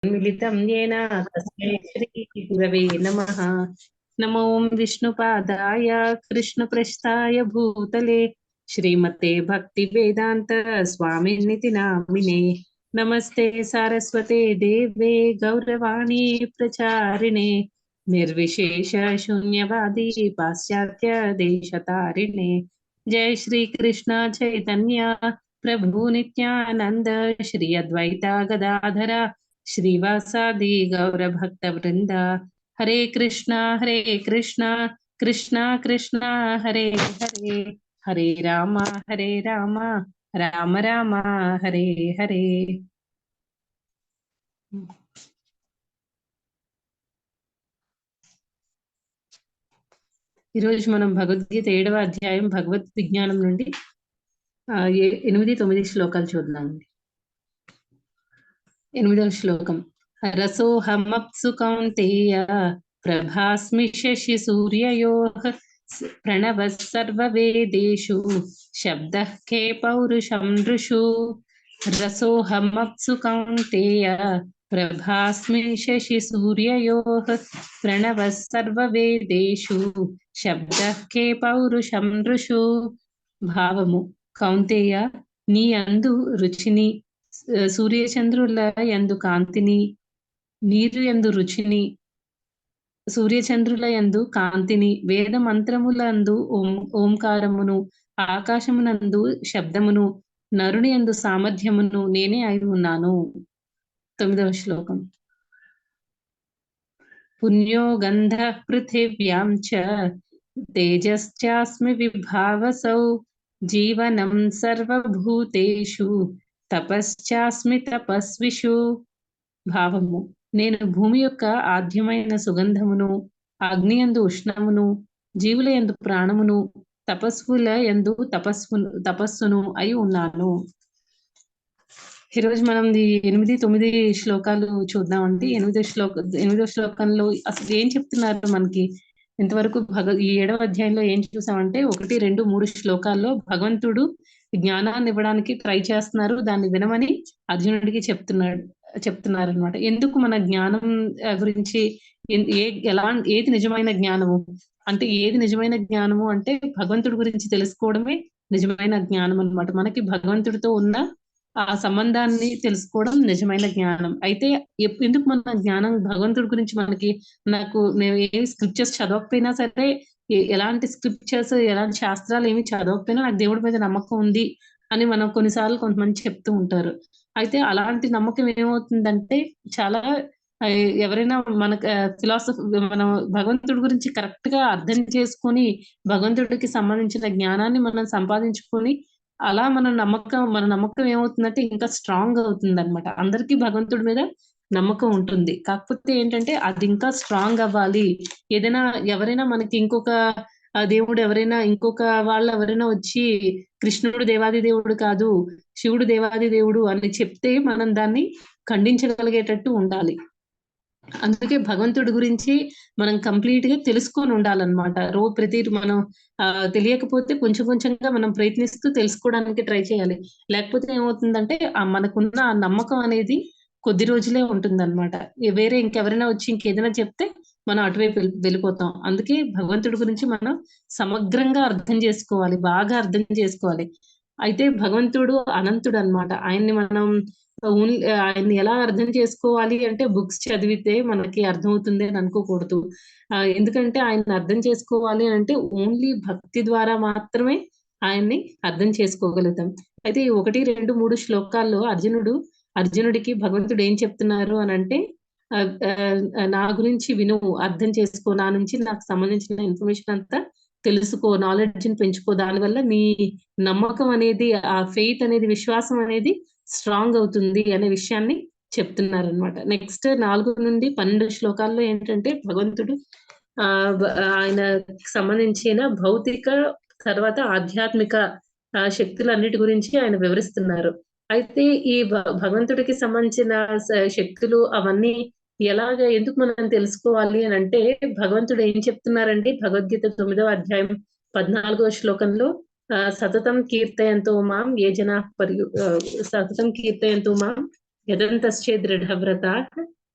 मिलितं येन तस्मै श्रीगुरवे नमः। नमो विष्णुपादाय कृष्णप्रस्थाय भूतले श्रीमते भक्तिवेदान्त स्वामिनिति नामिने। नमस्ते सारस्वते देवे गौरवाणी प्रचारिणे निर्विशेष शून्यवादी पाश्चात्य देशतारिणे। जय श्री कृष्ण चैतन्य प्रभु नित्यानंद श्री अद्वैता गदाधर श्रीवासादि गौरभक्तवृंद। हरे कृष्णा कृष्णा कृष्णा हरे हरे, हरे राम राम राम हरे हरे। ఈరోజు మనం భగవద్గీత 7వ అధ్యాయం భగవద్ విజ్ఞానం నుండి 8-9 శ్లోకాలు చూద్దామండి. 8వ శ్లోకం. రసోహమప్సు కౌంతేయ ప్రభాస్మి శశి సూర్యయోః ప్రణవః సర్వవేదేషు శబ్దః కే పౌరుషం నృషు. రసోహమప్సు కౌంతేయ ప్రభాస్మి శశి సూర్యయోః ప్రణవః సర్వవేదేషు శబ్దః కే పౌరుషం నృషు. భావము: కౌంతేయ, నీ యందు రుచిని, సూర్యచంద్రుల యందు కాంతిని, నీరు యందు రుచిని, సూర్యచంద్రుల యందు కాంతిని, వేద మంత్రములందు ఓంకారమును, ఆకాశమునందు శబ్దమును, నరుని యందు సామర్థ్యమును నేనే అయి ఉన్నాను. 9వ శ్లోకం. పుణ్యో గంధ పృథివ్యాం చ తేజశ్చాస్మి విభావసౌ జీవనం సర్వభూతేషు తపశ్చాస్మి తపస్విషు. భావము: నేను భూమి యొక్క ఆద్యమైన సుగంధమును, అగ్నియందు ఉష్ణమును, జీవుల యందు ప్రాణమును, తపస్సుల యందు తపస్సును అయి ఉన్నాను. ఈరోజు మనం 8-9 శ్లోకాలు చూద్దామండి. 8వ శ్లోకంలో అసలు ఏం చెప్తున్నారు మనకి? ఇంతవరకు ఈ 7వ అధ్యాయంలో ఏం చూసామంటే 1, 2, 3 శ్లోకాల్లో భగవంతుడు జ్ఞానాన్ని ఇవ్వడానికి ట్రై చేస్తున్నారు. దాన్ని వినమని అర్జునుడికి చెప్తున్నారు అనమాట. ఎందుకు మన జ్ఞానం గురించి, ఏది నిజమైన జ్ఞానము అంటే, ఏది నిజమైన జ్ఞానము అంటే భగవంతుడి గురించి తెలుసుకోవడమే నిజమైన జ్ఞానం అనమాట. మనకి భగవంతుడితో ఉన్న ఆ సంబంధాన్ని తెలుసుకోవడం నిజమైన జ్ఞానం. అయితే ఎందుకు మన జ్ఞానం భగవంతుడి గురించి నేను ఏ స్క్రిప్చర్స్ చదవకపోయినా సరే, ఎలాంటి స్క్రిప్చర్స్, ఎలాంటి శాస్త్రాలు ఏమి చదవకపోయినా నాకు దేవుడి మీద నమ్మకం ఉంది అని మనం కొన్నిసార్లు కొంతమంది చెప్తూ ఉంటారు. అయితే అలాంటి నమ్మకం ఏమవుతుందంటే, చాలా ఎవరైనా మనకు ఫిలాసఫీ, మనం భగవంతుడి గురించి కరెక్ట్ గా అర్థం చేసుకొని భగవంతుడికి సంబంధించిన జ్ఞానాన్ని మనం సంపాదించుకొని అలా మన నమ్మకం ఏమవుతుందంటే ఇంకా స్ట్రాంగ్ అవుతుంది అనమాట. అందరికీ భగవంతుడి మీద నమ్మకం ఉంటుంది. కాకపోతే ఏంటంటే అది ఇంకా స్ట్రాంగ్ అవ్వాలి. ఎవరైనా మనకి ఇంకొక దేవుడు, ఇంకొక వాళ్ళు ఎవరైనా వచ్చి కృష్ణుడు దేవాది దేవుడు కాదు, శివుడు దేవాది దేవుడు అని చెప్తే మనం దాన్ని ఖండించగలిగేటట్టు ఉండాలి. అందుకే భగవంతుడి గురించి మనం కంప్లీట్ గా తెలుసుకొని ఉండాలన్నమాట. ప్రతి మనం తెలియకపోతే కొంచెం కొంచెంగా మనం ప్రయత్నిస్తూ తెలుసుకోవడానికి ట్రై చేయాలి. లేకపోతే ఏమవుతుందంటే మనకున్న ఆ నమ్మకం అనేది కొద్ది రోజులే ఉంటుందన్నమాట. వేరే ఇంకెవరైనా వచ్చి ఇంకేదైనా చెప్తే మనం అటువైపు వెళ్ళిపోతాం. అందుకే భగవంతుడి గురించి మనం సమగ్రంగా అర్థం చేసుకోవాలి, బాగా అర్థం చేసుకోవాలి. అయితే భగవంతుడు అనంతుడు అన్నమాట. ఆయన్ని ఎలా అర్థం చేసుకోవాలి అంటే బుక్స్ చదివితే మనకి అర్థమవుతుంది అని అనుకోకూడదు. ఎందుకంటే ఆయన అర్థం చేసుకోవాలి అంటే ఓన్లీ భక్తి ద్వారా మాత్రమే ఆయన్ని అర్థం చేసుకోగలుగుతాం. అయితే 1, 2, 3 శ్లోకాల్లో అర్జునుడికి భగవంతుడు ఏం చెప్తున్నారు అని అంటే, నా గురించి విను, అర్థం చేసుకో, నా నుంచి నాకు సంబంధించిన ఇన్ఫర్మేషన్ అంతా తెలుసుకో, నాలెడ్జ్ ని పెంచుకో, దానివల్ల నీ నమ్మకం అనేది, ఆ ఫెయిత్ అనేది, విశ్వాసం అనేది స్ట్రాంగ్ అవుతుంది అనే విషయాన్ని చెప్తున్నారనమాట. నెక్స్ట్ 4-12 శ్లోకాల్లో ఏంటంటే భగవంతుడు ఆయన సంబంధించిన భౌతిక తర్వాత ఆధ్యాత్మిక శక్తులన్నిటి గురించి ఆయన వివరిస్తున్నారు. అయితే ఈ భగవంతుడికి సంబంధించిన శక్తులు అవన్నీ ఎందుకు మనం తెలుసుకోవాలి అని అంటే, భగవంతుడు ఏం చెప్తున్నారండి భగవద్గీత 9వ అధ్యాయం 14వ శ్లోకంలో, సతతం కీర్తయంతో మాం ఏ జనా సతతం కీర్తయంతో మాం యదంతశ్చే దృఢవ్రతాః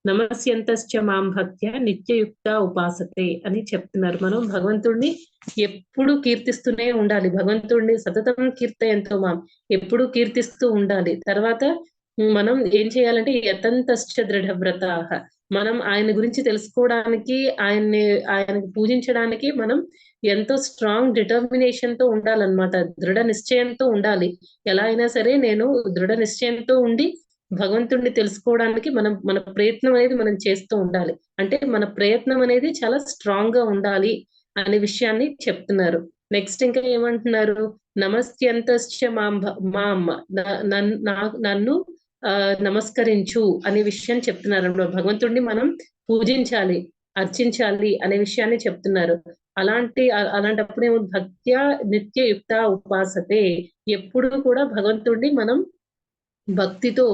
నమస్యంతశ్చ మాం భక్త్యా నిత్యయుక్త ఉపాసతే అని చెప్తున్నారు. మనం భగవంతుడిని ఎప్పుడు కీర్తిస్తూనే ఉండాలి. భగవంతుడిని సతతం కీర్తయంతో మాం, ఎప్పుడు కీర్తిస్తూ ఉండాలి. తర్వాత మనం ఏం చేయాలంటే యతంతశ్చ దృఢవ్రతాః, మనం ఆయన గురించి తెలుసుకోవడానికి, ఆయనకి పూజించడానికి మనం ఎంతో స్ట్రాంగ్ డిటర్మినేషన్ తో ఉండాలన్నమాట. దృఢ నిశ్చయంతో ఉండాలి. ఎలా అయినా సరే నేను దృఢ నిశ్చయంతో ఉండి భగవంతుడిని తెలుసుకోవడానికి మన ప్రయత్నం అనేది మనం చేస్తూ ఉండాలి. అంటే మన ప్రయత్నం అనేది చాలా స్ట్రాంగ్ గా ఉండాలి అనే విషయాన్ని చెప్తున్నారు. నెక్స్ట్ ఇంకా ఏమంటున్నారు, నమస్యంతశ్చ మాం, నన్ను నమస్కరించు అనే విషయం చెప్తున్నారు. భగవంతుడిని మనం పూజించాలి, అర్చించాలి అనే విషయాన్ని చెప్తున్నారు. అలాంటప్పుడు ఏమో భక్త్యా నిత్యయుక్త ఉపాసతే, ఎప్పుడు కూడా భగవంతుడిని మనం భక్తితో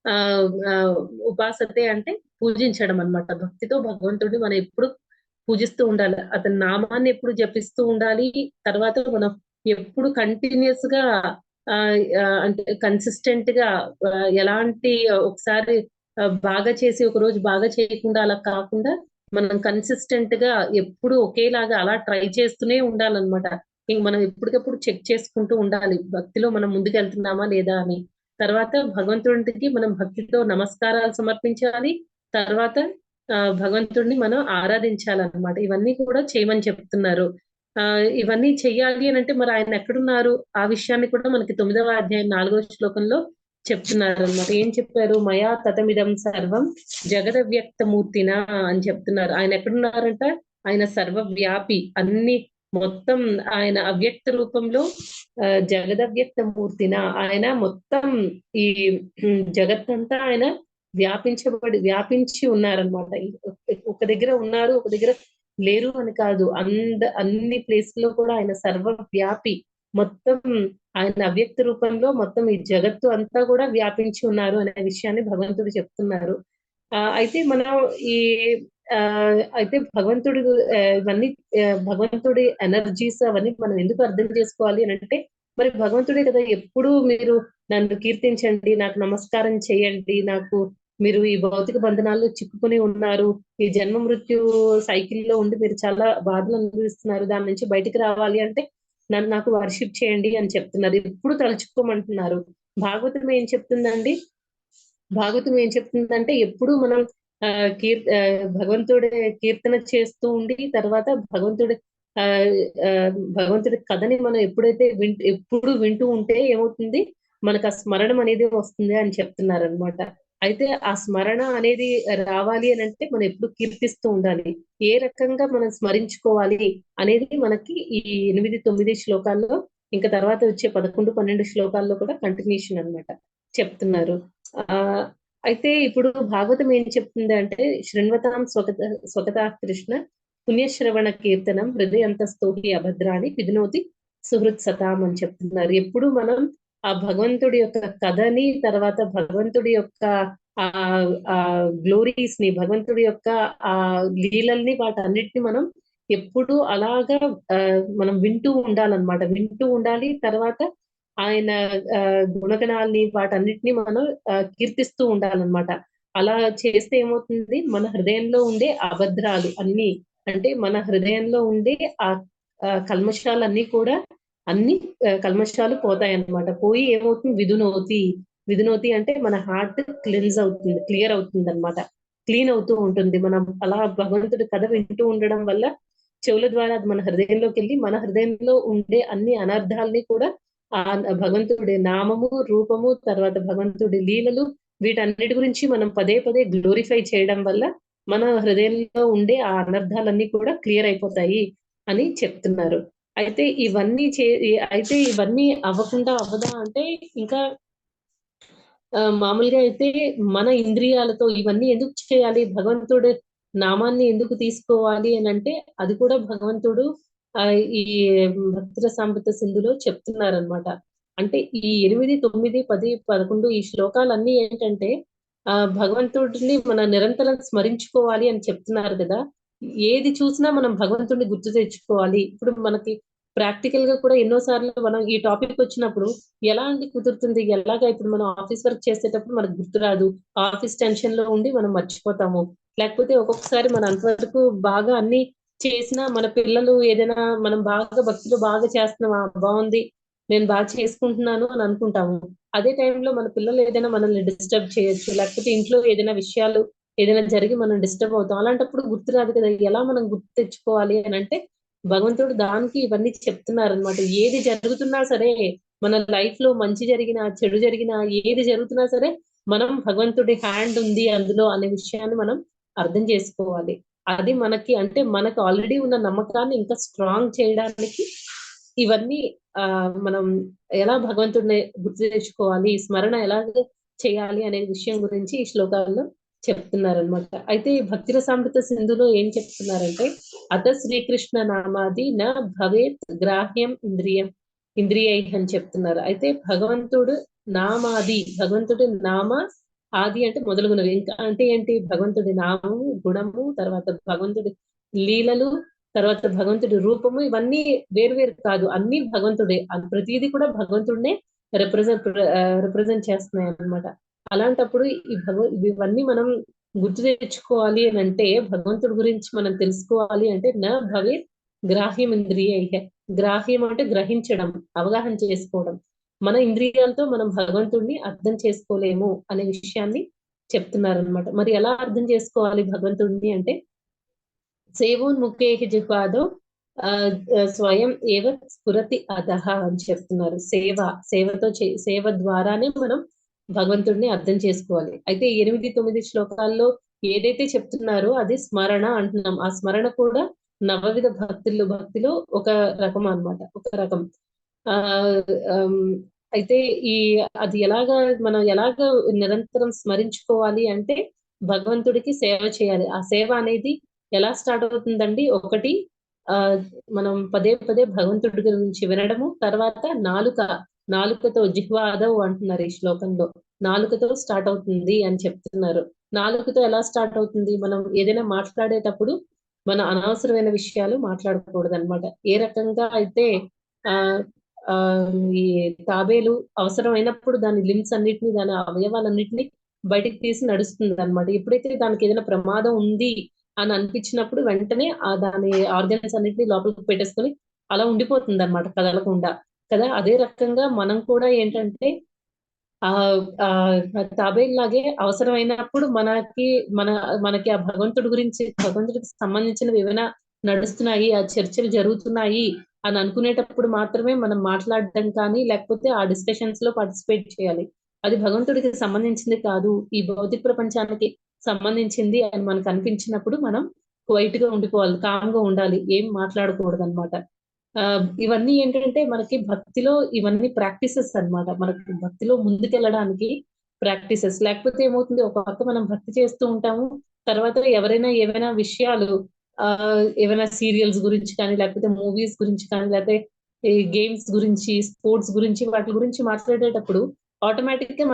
ఆ ఆ, ఉపాసతే అంటే పూజించడం అన్నమాట. భక్తితో భగవంతుడిని మనం ఎప్పుడు పూజిస్తూ ఉండాలి. అతని నామాన్ని ఎప్పుడు జపిస్తూ ఉండాలి. తర్వాత మనం ఎప్పుడు కంటిన్యూస్ గా అంటే కన్సిస్టెంట్ గా ఎలాంటి ఒకసారి బాగా చేసి ఒక రోజు బాగా చేయకుండా అలా కాకుండా మనం కన్సిస్టెంట్ గా ఎప్పుడు ఒకేలాగా అలా ట్రై చేస్తూనే ఉండాలన్నమాట. ఇంక మనం ఎప్పటికప్పుడు చెక్ చేసుకుంటూ ఉండాలి భక్తిలో మనం ముందుకు వెళ్తున్నామా లేదా అని. తర్వాత భగవంతుడికి మనం భక్తితో నమస్కారాలు సమర్పించాలి. తర్వాత భగవంతుడిని మనం ఆరాధించాలన్నమాట. ఇవన్నీ కూడా చేయమని చెప్తున్నారు. ఇవన్నీ చెయ్యాలి అని అంటే మరి ఆయన ఎక్కడున్నారు ఆ విషయాన్ని కూడా మనకి 9వ అధ్యాయం 4వ శ్లోకంలో చెప్తున్నారు అనమాట. ఏం చెప్పారు, మయా తతమిదం సర్వం జగదవ్యక్త మూర్తిన అని చెప్తున్నారు. ఆయన ఎక్కడున్నారంట, ఆయన సర్వవ్యాపి, అన్ని మొత్తం ఆయన అవ్యక్త రూపంలో జగదవ్యక్త మూర్తిన, ఆయన మొత్తం ఈ జగత్తంతా ఆయన వ్యాపించి ఉన్నారనమాట. ఒక దగ్గర ఉన్నారు, ఒక దగ్గర లేరు అని కాదు, అన్ని ప్లేస్ లో కూడా ఆయన సర్వవ్యాపి, మొత్తం ఆయన అవ్యక్త రూపంలో మొత్తం ఈ జగత్తు అంతా కూడా వ్యాపించి ఉన్నారు అనే విషయాన్ని భగవంతుడు చెప్తున్నారు. అయితే మనం ఈ ఆ అయితే భగవంతుడి ఇవన్నీ భగవంతుడి ఎనర్జీస్ అవన్నీ మనం ఎందుకు అర్థం చేసుకోవాలి అని అంటే, మరి భగవంతుడే కదా ఎప్పుడు మీరు నన్ను కీర్తించండి, నాకు నమస్కారం చేయండి, నాకు మీరు ఈ భౌతిక బంధనాల్లో చిక్కుకుని ఉన్నారు, ఈ జన్మ మృత్యు సైకిల్లో ఉండి మీరు చాలా బాధలు అనుభవిస్తున్నారు, దాని నుంచి బయటికి రావాలి అంటే నాకు వర్షిప్ చేయండి అని చెప్తున్నారు. ఎప్పుడు తలుచుకోమంటున్నారు. భాగవతం ఏం చెప్తుందండి, భాగవతం ఏం చెప్తుందంటే ఎప్పుడు మనం ఆ భగవంతుడి కీర్తన చేస్తూ ఉండి తర్వాత ఆ భగవంతుడి కథని మనం ఎప్పుడు వింటూ ఉంటే ఏమవుతుంది, మనకు ఆ స్మరణం అనేది వస్తుంది అని చెప్తున్నారు అనమాట. అయితే ఆ స్మరణ అనేది రావాలి అని అంటే మనం ఎప్పుడు కీర్తిస్తూ ఉండాలి. ఏ రకంగా మనం స్మరించుకోవాలి అనేది మనకి ఈ 8-9 శ్లోకాల్లో, ఇంకా తర్వాత వచ్చే 11-12 శ్లోకాల్లో కూడా కంటిన్యూషన్ అన్నమాట చెప్తున్నారు. ఆ అయితే ఇప్పుడు భాగవతం ఏం చెప్తుంది అంటే, శృణ్వతాం స్వగతా కృష్ణ పుణ్యశ్రవణ కీర్తనం హృదయంతస్థోహి అభద్రాన్ని విధునోతి సుహృత్ సతాం అని చెప్తున్నారు. ఎప్పుడు మనం ఆ భగవంతుడి యొక్క కథని, తర్వాత భగవంతుడి యొక్క ఆ గ్లోరీస్ ని, భగవంతుడి యొక్క ఆ లీలల్ని, వాటన్నిటిని మనం ఎప్పుడు అలాగా మనం వింటూ ఉండాలన్నమాట. వింటూ ఉండాలి. తర్వాత ఆయన గుణగణాల్ని వాటన్నిటిని మనం కీర్తిస్తూ ఉండాలన్నమాట. అలా చేస్తే ఏమవుతుంది, మన హృదయంలో ఉండే అభద్రాలు అన్ని, అంటే మన హృదయంలో ఉండే ఆ కల్మషాలన్నీ కూడా అన్ని కల్మషాలు పోతాయి అన్నమాట. పోయి ఏమవుతుంది, విధునోతి అంటే మన హార్ట్ క్లీన్స్ అవుతుంది, క్లియర్ అవుతుంది అనమాట, క్లీన్ అవుతూ ఉంటుంది. మనం అలా భగవంతుడి కథ వింటూ ఉండడం వల్ల చెవుల ద్వారా అది మన హృదయంలోకి వెళ్ళి మన హృదయంలో ఉండే అన్ని అనర్థాలని కూడా ఆ భగవంతుడి నామము, రూపము, తర్వాత భగవంతుడి లీలలు, వీటన్నిటి గురించి మనం పదే పదే గ్లోరిఫై చేయడం వల్ల మన హృదయంలో ఉండే ఆ అనర్థాలన్నీ కూడా క్లియర్ అయిపోతాయి అని చెప్తున్నారు. అయితే ఇవన్నీ అవ్వకుండా అవ్వదా అంటే, ఇంకా మామూలుగా అయితే మన ఇంద్రియాలతో ఇవన్నీ ఎందుకు చేయాలి, భగవంతుడు నామాన్ని ఎందుకు తీసుకోవాలి అని అంటే, అది కూడా భగవంతుడు ఈ భక్తుల సాంబత సింధులో చెప్తున్నారనమాట. అంటే ఈ 8, 9, 10, 11 ఈ శ్లోకాలన్నీ ఏంటంటే భగవంతుడిని మన నిరంతరం స్మరించుకోవాలి అని చెప్తున్నారు కదా. ఏది చూసినా మనం భగవంతుడిని గుర్తు తెచ్చుకోవాలి. ఇప్పుడు మనకి ప్రాక్టికల్ గా కూడా ఎన్నో సార్లు మనం ఈ టాపిక్ వచ్చినప్పుడు ఎలా అండి కుదురుతుంది, ఎలాగా ఇప్పుడు మనం ఆఫీస్ వర్క్ చేసేటప్పుడు మనకు గుర్తురాదు, ఆఫీస్ టెన్షన్ లో ఉండి మనం మర్చిపోతాము. లేకపోతే ఒక్కొక్కసారి మన అంతవరకు బాగా అన్ని చేసినా మన పిల్లలు ఏదైనా మనం బాగా భక్తిలో బాగా చేస్తున్నాం, బాగుంది నేను బాగా చేసుకుంటున్నాను అని అనుకుంటాము. అదే టైంలో మన పిల్లలు ఏదైనా మనల్ని డిస్టర్బ్ చేయొచ్చు, లేకపోతే ఇంట్లో ఏదైనా విషయాలు ఏదైనా జరిగి మనం డిస్టర్బ్ అవుతాం. అలాంటప్పుడు గుర్తురాదు కదా, ఎలా మనం గుర్తు తెచ్చుకోవాలి అని అంటే భగవంతుడు దానికి ఇవన్నీ చెప్తున్నారనమాట. ఏది జరుగుతున్నా సరే, మన లైఫ్ లో మంచి జరిగినా చెడు జరిగినా ఏది జరుగుతున్నా సరే మనం భగవంతుడి హ్యాండ్ ఉంది అందులో అనే విషయాన్ని మనం అర్థం చేసుకోవాలి. అది మనకి అంటే మనకు ఆల్రెడీ ఉన్న నమ్మకాన్ని ఇంకా స్ట్రాంగ్ చేయడానికి ఇవన్నీ మనం ఎలా భగవంతుడిని గుర్తు తెచ్చుకోవాలి, స్మరణ ఎలా చేయాలి అనే విషయం గురించి ఈ శ్లోకాల్లో చెప్తున్నారనమాట. అయితే ఈ భక్తి రసామృత సింధులో ఏం చెప్తున్నారంటే అత శ్రీకృష్ణ నామాది న భవేత్ గ్రాహ్యం ఇంద్రియై అని చెప్తున్నారు. అయితే భగవంతుడు నామాది, భగవంతుడి నామ ఆది అంటే మొదలుగునవి. ఇంకా అంటే ఏంటి, భగవంతుడి నామము గుణము, తర్వాత భగవంతుడి లీలలు, తర్వాత భగవంతుడి రూపము, ఇవన్నీ వేరు కాదు, అన్ని భగవంతుడే. ప్రతిదీ కూడా భగవంతుడినే రిప్రజెంట్ రిప్రజెంట్ చేస్తున్నాయి అన్నమాట. అలాంటప్పుడు ఇవన్నీ మనం గుర్తు తెచ్చుకోవాలి అని అంటే, భగవంతుడి గురించి మనం తెలుసుకోవాలి అంటే నా భవే గ్రాహ్యం ఇంద్రియ, గ్రాహ్యం అంటే గ్రహించడం, అవగాహన చేసుకోవడం. మన ఇంద్రియాలతో మనం భగవంతుడిని అర్థం చేసుకోలేము అనే విషయాన్ని చెప్తున్నారనమాట. మరి ఎలా అర్థం చేసుకోవాలి భగవంతుడిని అంటే సేవోన్ముఖే జిహ్వాదో స్వయం ఏవ స్ఫురతి అధహ అని చెప్తున్నారు. సేవ ద్వారానే మనం భగవంతుడిని అర్థం చేసుకోవాలి. అయితే 8-9 శ్లోకాల్లో ఏదైతే చెప్తున్నారో అది స్మరణ అంటున్నాం. ఆ స్మరణ కూడా నవవిధ భక్తిలో ఒక రకం అన్నమాట, ఒక రకం. ఆ అయితే ఈ అది మనం ఎలాగ నిరంతరం స్మరించుకోవాలి అంటే భగవంతుడికి సేవ చేయాలి. ఆ సేవ అనేది ఎలా స్టార్ట్ అవుతుందండి, ఒకటి ఆ మనం పదే పదే భగవంతుడి గురించి వినడము, తర్వాత నాలుకతో జిహ్వాదవ్ అంటున్నారు ఈ శ్లోకంలో. నాలుకతో స్టార్ట్ అవుతుంది అని చెప్తున్నారు. నాలుకతో ఎలా స్టార్ట్ అవుతుంది, మనం ఏదైనా మాట్లాడేటప్పుడు మన అనవసరమైన విషయాలు మాట్లాడకూడదు అనమాట. ఏ రకంగా అయితే ఆ ఆ ఈ తాబేలు అవసరమైనప్పుడు దాని లిమ్స్ అన్నిటిని, దాని అవయవాలన్నిటిని బయటికి తీసి నడుస్తుంది అనమాట. ఎప్పుడైతే దానికి ఏదైనా ప్రమాదం ఉంది అని అనిపించినప్పుడు వెంటనే దాని ఆర్గన్స్ అన్నిటిని లోపలికి పెట్టేసుకొని అలా ఉండిపోతుంది అనమాట, కదలకుండా. కదా, అదే రకంగా మనం కూడా ఏంటంటే ఆ ఆ తాబేలులాగే అవసరమైనప్పుడు మన మనకి ఆ భగవంతుడికి సంబంధించినవి ఏమైనా నడుస్తున్నాయి, ఆ చర్చలు జరుగుతున్నాయి అని అనుకునేటప్పుడు మాత్రమే మనం మాట్లాడడం కానీ లేకపోతే ఆ డిస్కషన్స్ లో పార్టిసిపేట్ చేయాలి. అది భగవంతుడికి సంబంధించింది కాదు, ఈ భౌతిక ప్రపంచానికి సంబంధించింది అని మనకు అనిపించినప్పుడు మనం క్వైట్ గా ఉండిపోవాలి, కామ్ గా ఉండాలి, ఏం మాట్లాడకూడదు అనమాట. ఇవన్నీ ఏంటంటే మనకి భక్తిలో ఇవన్నీ ప్రాక్టీసెస్ అన్నమాట. మనకి భక్తిలో ముందుకెళ్ళడానికి ప్రాక్టీసెస్. లేకపోతే ఏమవుతుంది, ఒక పక్క మనం భక్తి చేస్తూ ఉంటాము, తర్వాత ఎవరైనా ఏవైనా విషయాలు ఏవైనా సీరియల్స్ గురించి కానీ లేకపోతే మూవీస్ గురించి కానీ లేకపోతే ఈ గేమ్స్ గురించి, స్పోర్ట్స్ గురించి, వాటి గురించి మాట్లాడేటప్పుడు ఆటోమేటిక్ గా